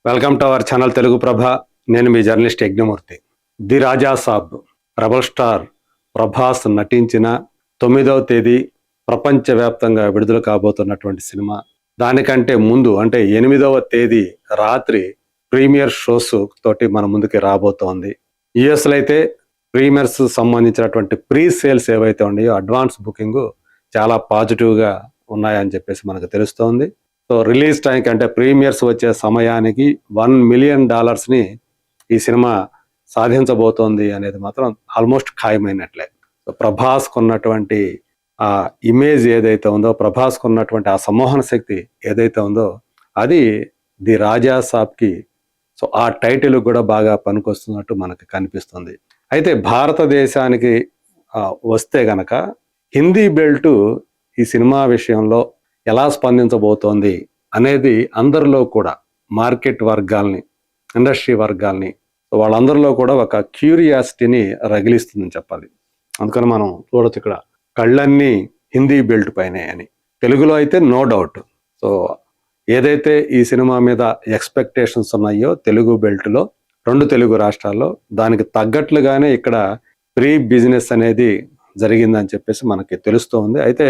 Welcome to our channel Telugu Prabha. నేను మీ journalist Yagnamurthy. The Raja Saab rebel star Prabhas నటించిన 9వ తేదీ ప్రపంచవ్యాప్తంగా విడుదల కాబోతున్నటువంటి సినిమా. దానికంటే ముందు అంటే 8వ తేదీ రాత్రి ప్రీమియర్ షోస్ తోటి మన ముందుకి రాబోతోంది. యుఎస్లో అయితే ప్రీమియర్స్ సంబంధించినటువంటి ప్రీ సేల్స్ ఏవైతే ఉన్నాయో అడ్వాన్స్ బుకింగ్ చాలా పాజిటివ్గా ఉన్నాయని చెప్పేసి మనకు తెలుస్తోంది. సో రిలీజ్ టైంకి అంటే ప్రీమియర్స్ వచ్చే సమయానికి $1 మిలియన్ ఈ సినిమా సాధించబోతోంది అనేది మాత్రం ఆల్మోస్ట్ ఖాయమైనట్లే. సో ప్రభాస్కు ఉన్నటువంటి ఆ ఇమేజ్ ఏదైతే ఉందో, ప్రభాస్కు ఉన్నటువంటి ఆ సమ్మోహన శక్తి ఏదైతే ఉందో అది ది రాజా సాబ్కి సో ఆ టైటిల్ కూడా బాగా పనికొస్తున్నట్టు మనకు కనిపిస్తుంది. అయితే భారతదేశానికి వస్తే గనక హిందీ బెల్ట్ ఈ సినిమా విషయంలో ఎలా స్పందించబోతోంది అనేది అందరిలో కూడా మార్కెట్ వర్గాల్ని, ఇండస్ట్రీ వర్గాల్ని, వాళ్ళందరిలో కూడా ఒక క్యూరియాసిటీని రగిలిస్తుందని చెప్పాలి. అందుకని మనం చూడొచ్చు ఇక్కడ కళ్ళన్నీ హిందీ బెల్ట్ పైనే అని. తెలుగులో అయితే నో డౌట్. సో ఏదైతే ఈ సినిమా మీద ఎక్స్పెక్టేషన్స్ ఉన్నాయో తెలుగు బెల్ట్లో 2 తెలుగు రాష్ట్రాల్లో దానికి తగ్గట్లుగానే ఇక్కడ ప్రీ బిజినెస్ అనేది జరిగిందని చెప్పేసి మనకి తెలుస్తోంది. అయితే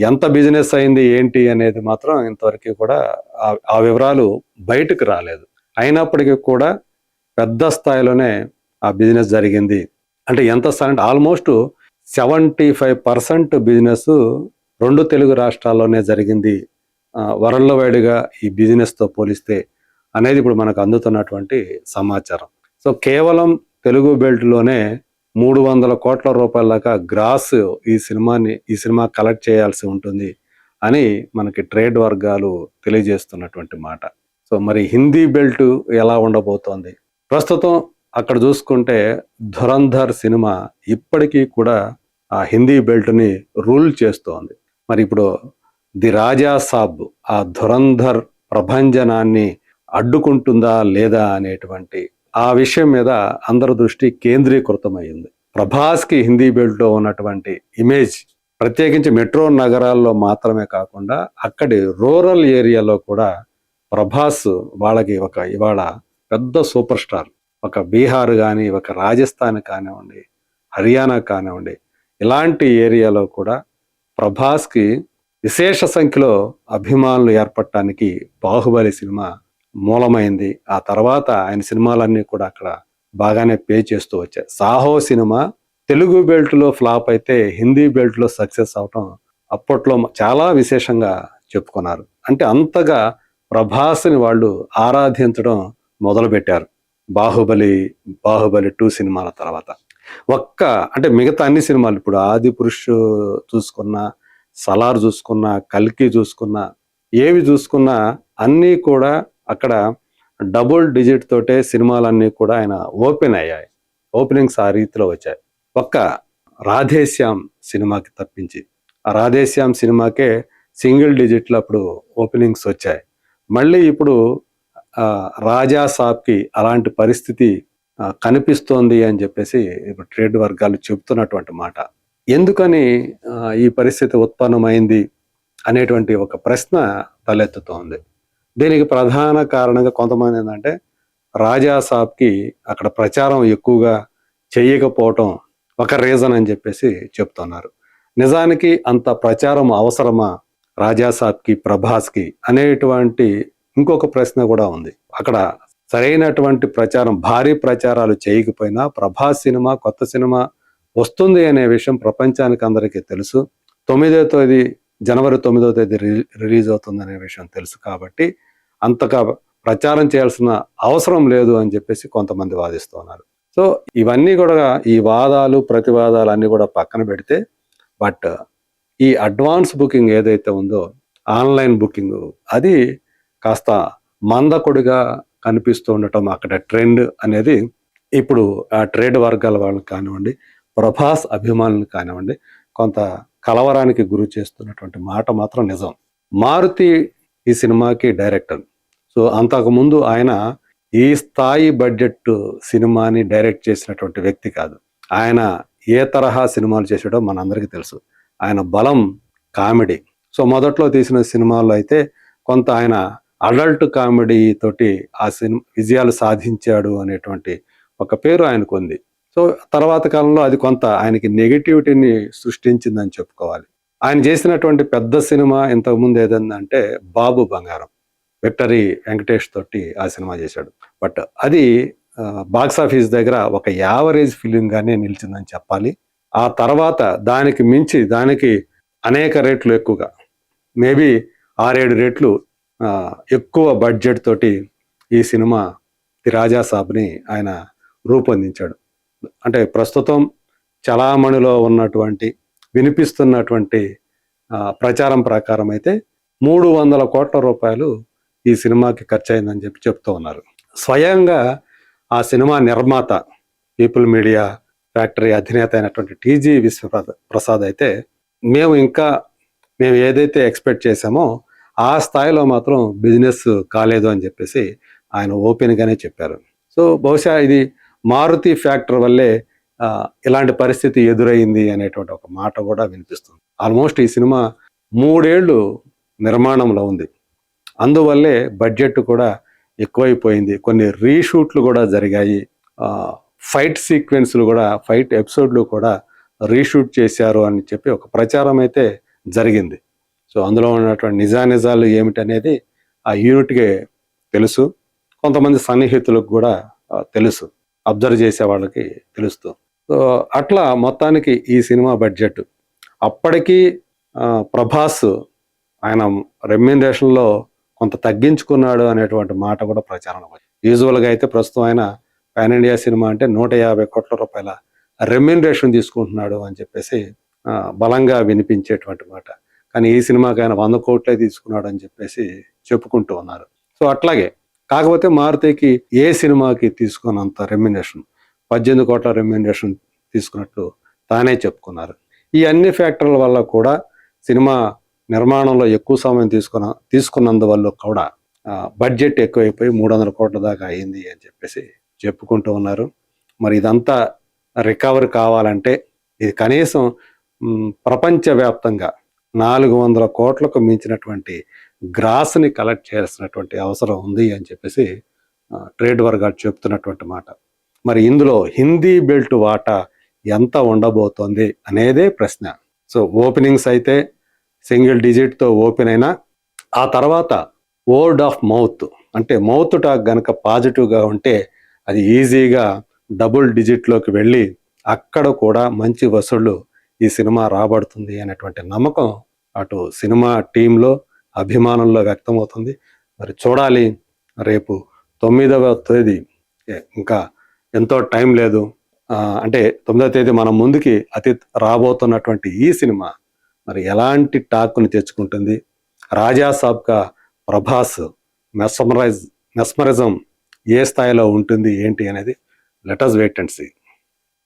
ఎంత బిజినెస్ అయింది ఏంటి అనేది మాత్రం ఇంతవరకు కూడా ఆ వివరాలు బయటకు రాలేదు. అయినప్పటికీ కూడా పెద్ద స్థాయిలోనే ఆ బిజినెస్ జరిగింది. అంటే ఎంత స్థాయి అంటే ఆల్మోస్ట్ 75% బిజినెస్ 2 తెలుగు రాష్ట్రాల్లోనే జరిగింది వరల్డ్ వైడ్గా ఈ బిజినెస్తో పోలిస్తే అనేది ఇప్పుడు మనకు అందుతున్నటువంటి సమాచారం. సో కేవలం తెలుగు బెల్ట్లోనే 300 కోట్ల రూపాయల దాకా గ్రాస్ ఈ సినిమా కలెక్ట్ చేయాల్సి ఉంటుంది అని మనకి ట్రేడ్ వర్గాలు తెలియజేస్తున్నటువంటి మాట. సో మరి హిందీ బెల్ట్ ఎలా ఉండబోతోంది? ప్రస్తుతం అక్కడ చూసుకుంటే ధురంధర్ సినిమా ఇప్పటికీ కూడా ఆ హిందీ బెల్ట్ని రూల్ చేస్తోంది. మరి ఇప్పుడు ది రాజా సాబ్ ఆ ధురంధర్ ప్రభంజనాన్ని అడ్డుకుంటుందా లేదా అనేటువంటి ఆ విషయం మీద అందరి దృష్టి కేంద్రీకృతమైంది. ప్రభాస్కి హిందీ బెల్ట్లో ఉన్నటువంటి ఇమేజ్ ప్రత్యేకించి మెట్రో నగరాల్లో మాత్రమే కాకుండా అక్కడి రూరల్ ఏరియాలో కూడా ప్రభాస్ వాళ్ళకి ఇవాళ పెద్ద సూపర్ స్టార్. ఒక బీహార్ కానీ, ఒక రాజస్థాన్ కానివ్వండి, హర్యానా కానివ్వండి, ఇలాంటి ఏరియాలో కూడా ప్రభాస్కి విశేష సంఖ్యలో అభిమానులు ఏర్పడటానికి బాహుబలి సినిమా మూలమైంది. ఆ తర్వాత ఆయన సినిమాలన్నీ కూడా అక్కడ బాగానే పే చేస్తూ వచ్చాయి. సాహో సినిమా తెలుగు బెల్ట్లో ఫ్లాప్ అయితే హిందీ బెల్ట్లో సక్సెస్ అవటం అప్పట్లో చాలా విశేషంగా చెప్పుకున్నారు. అంటే అంతగా ప్రభాస్ని వాళ్ళు ఆరాధించడం మొదలుపెట్టారు బాహుబలి 2 సినిమాల తర్వాత. అంటే మిగతా అన్ని సినిమాలు ఇప్పుడు ఆది పురుష్ చూసుకున్నా, సలార్ చూసుకున్నా, కల్కి చూసుకున్నా, ఏవి చూసుకున్నా అన్నీ కూడా అక్కడ డబుల్ డిజిట్ తోటే సినిమాలన్నీ కూడా ఆయన ఓపెన్ అయ్యాయి. ఓపెనింగ్స్ ఆ రీతిలో వచ్చాయి. రాధేశ్యామ్ సినిమాకి తప్పించి ఆ రాధేశ్యామ్ సినిమాకే సింగిల్ డిజిట్లో అప్పుడు ఓపెనింగ్స్ వచ్చాయి. మళ్ళీ ఇప్పుడు రాజా సాబ్కి అలాంటి పరిస్థితి కనిపిస్తోంది అని చెప్పేసి ఇప్పుడు ట్రేడ్ వర్గాలు చెబుతున్నటువంటి మాట. ఎందుకని ఈ పరిస్థితి ఉత్పన్నమైంది అనేటువంటి ఒక ప్రశ్న తలెత్తుతోంది. దీనికి ప్రధాన కారణంగా కొంతమంది ఏంటంటే రాజా సాబ్కి అక్కడ ప్రచారం ఎక్కువగా చేయకపోవటం ఒక రీజన్ అని చెప్పేసి చెప్తున్నారు. నిజానికి అంత ప్రచారం అవసరమా రాజా సాబ్కి, ప్రభాస్కి అనేటువంటి ఇంకొక ప్రశ్న కూడా ఉంది. అక్కడ సరైనటువంటి ప్రచారం, భారీ ప్రచారాలు చేయకపోయినా ప్రభాస్ సినిమా, కొత్త సినిమా వస్తుంది అనే విషయం ప్రపంచానికి అందరికీ తెలుసు. జనవరి 9వ తేదీ రిలీజ్ అవుతుందనే విషయం తెలుసు. కాబట్టి అంతగా ప్రచారం చేయాల్సిన అవసరం లేదు అని చెప్పేసి కొంతమంది వాదిస్తున్నారు. సో ఇవన్నీ కూడా ఈ వాదాలు ప్రతివాదాలు అన్నీ కూడా పక్కన పెడితే, బట్ ఈ అడ్వాన్స్ బుకింగ్ ఏదైతే ఉందో, ఆన్లైన్ బుకింగ్, అది కాస్త మందకొడిగా కనిపిస్తూ ఉండటం అక్కడ ట్రెండ్ అనేది ఇప్పుడు ఆ ట్రేడ్ వర్గాల వాళ్ళకి కానివ్వండి, ప్రభాస్ అభిమానులు కానివ్వండి, కొంత కలవరానికి గురి చేస్తున్నటువంటి మాట మాత్రం నిజం. మారుతి ఈ సినిమాకి డైరెక్టర్. సో అంతకుముందు ఆయన ఈ స్థాయి బడ్జెట్ సినిమాని డైరెక్ట్ చేసినటువంటి వ్యక్తి కాదు. ఆయన ఏ తరహా సినిమాలు చేసాడో మనందరికీ తెలుసు. ఆయన బలం కామెడీ. సో మొదట్లో తీసిన సినిమాల్లో అయితే కొంత ఆయన అడల్ట్ కామెడీ తోటి ఆ సినిమా విజయాలు సాధించాడు అనేటువంటి ఒక పేరు ఆయనకు ఉంది. సో తర్వాత కాలంలో అది కొంత ఆయనకి నెగటివిటీని సృష్టించిందని చెప్పుకోవాలి. ఆయన చేసినటువంటి పెద్ద సినిమా ఇంతకుముందు ఏదంటే బాబు బంగారం. విక్టరీ వెంకటేష్ తోటి ఆ సినిమా చేశాడు. బట్ అది బాక్స్ ఆఫీస్ దగ్గర ఒక యావరేజ్ ఫిలింగానే నిలిచిందని చెప్పాలి. ఆ తర్వాత దానికి మించి దానికి అనేక రెట్లు ఎక్కువగా మేబీ 6-7 రెట్లు ఎక్కువ బడ్జెట్ తోటి ఈ సినిమా ది రాజా సాబ్ని ఆయన రూపొందించాడు. అంటే ప్రస్తుతం చలామణిలో ఉన్నటువంటి వినిపిస్తున్నటువంటి ప్రచారం ప్రకారం అయితే 300 కోట్ల రూపాయలు ఈ సినిమాకి ఖర్చు అయిందని చెప్తూ ఉన్నారు. స్వయంగా ఆ సినిమా నిర్మాత పీపుల్ మీడియా ఫ్యాక్టరీ అధినేత అయినటువంటి టీజీ విశ్వప్రసాద్ అయితే మేము ఏదైతే ఎక్స్పెక్ట్ చేశామో ఆ స్థాయిలో మాత్రం బిజినెస్ కాలేదు అని చెప్పేసి ఆయన ఓపెన్గానే చెప్పారు. సో బహుశా ఇది మారుతి ఫ్యాక్టర్ వల్లే ఇలాంటి పరిస్థితి ఎదురైంది అనేటువంటి ఒక మాట కూడా వినిపిస్తుంది. ఆల్మోస్ట్ ఈ సినిమా 3 ఏళ్ళు నిర్మాణంలో ఉంది. అందువల్లే బడ్జెట్ కూడా ఎక్కువైపోయింది. కొన్ని రీషూట్లు కూడా జరిగాయి. ఫైట్ సీక్వెన్స్లు కూడా, ఫైట్ ఎపిసోడ్లు కూడా రీషూట్ చేశారు అని చెప్పి ఒక ప్రచారం అయితే జరిగింది. సో అందులో ఉన్నటువంటి నిజానిజాలు ఏమిటనేది ఆ యూనిట్కే తెలుసు. కొంతమంది సన్నిహితులకు కూడా తెలుసు, అబ్జర్వ్ చేసే వాళ్ళకి తెలుస్తూ. సో అట్లా మొత్తానికి ఈ సినిమా బడ్జెట్ అప్పటికి ప్రభాస్ ఆయన రెమ్యునరేషన్లో కొంత తగ్గించుకున్నాడు అనేటువంటి మాట కూడా ప్రచారం. యూజువల్గా అయితే ప్రస్తుతం ఆయన పాన్ ఇండియా సినిమా అంటే 150 కోట్ల రూపాయల రెమ్యునరేషన్ తీసుకుంటున్నాడు అని చెప్పేసి బలంగా వినిపించేటువంటి మాట. కానీ ఈ సినిమాకి ఆయన 100 కోట్లే తీసుకున్నాడు అని చెప్పేసి చెప్పుకుంటూ ఉన్నారు. సో అట్లాగే కాకపోతే మారుతికి ఏ సినిమాకి తీసుకున్నంత రెమ్యునరేషన్ 18 కోట్ల రెమ్యునరేషన్ తీసుకున్నట్టు తానే చెప్పుకున్నారు. ఈ అన్ని ఫ్యాక్టర్ల వల్ల కూడా సినిమా నిర్మాణంలో ఎక్కువ సమయం తీసుకున్నందువల్ల కూడా బడ్జెట్ ఎక్కువైపోయి 300 కోట్ల దాకా అయింది అని చెప్పేసి చెప్పుకుంటూ ఉన్నారు. మరి ఇదంతా రికవర్ కావాలంటే ఇది కనీసం ప్రపంచవ్యాప్తంగా 400 కోట్లకు మించినటువంటి గ్రాస్ని కలెక్ట్ చేయాల్సినటువంటి అవసరం ఉంది అని చెప్పేసి ట్రేడ్ వర్గాలు చెప్తున్నటువంటి మాట. మరి ఇందులో హిందీ బెల్ట్ వాటా ఎంత ఉండబోతోంది అనేదే ప్రశ్న. సో ఓపెనింగ్స్ అయితే సింగిల్ డిజిట్తో ఓపెన్ అయినా ఆ తర్వాత వర్డ్ ఆఫ్ మౌత్ అంటే మౌత్ టాక్ గనక పాజిటివ్గా ఉంటే అది ఈజీగా డబుల్ డిజిట్లోకి వెళ్ళి అక్కడ కూడా మంచి వసూళ్లు ఈ సినిమా రాబడుతుంది అనేటువంటి నమ్మకం అటు సినిమా టీంలో అభిమానుల్లో వ్యక్తమవుతుంది. మరి చూడాలి, రేపు 9వ తేదీ ఇంకా ఎంతో టైం లేదు. అంటే 9వ తేదీ మన ముందుకి రాబోతున్నటువంటి ఈ సినిమా మరి ఎలాంటి టాక్ని తెచ్చుకుంటుంది, రాజా సాబ్కా ప్రభాస్ మెస్మరిజం ఏ స్థాయిలో ఉంటుంది ఏంటి అనేది let us wait and see.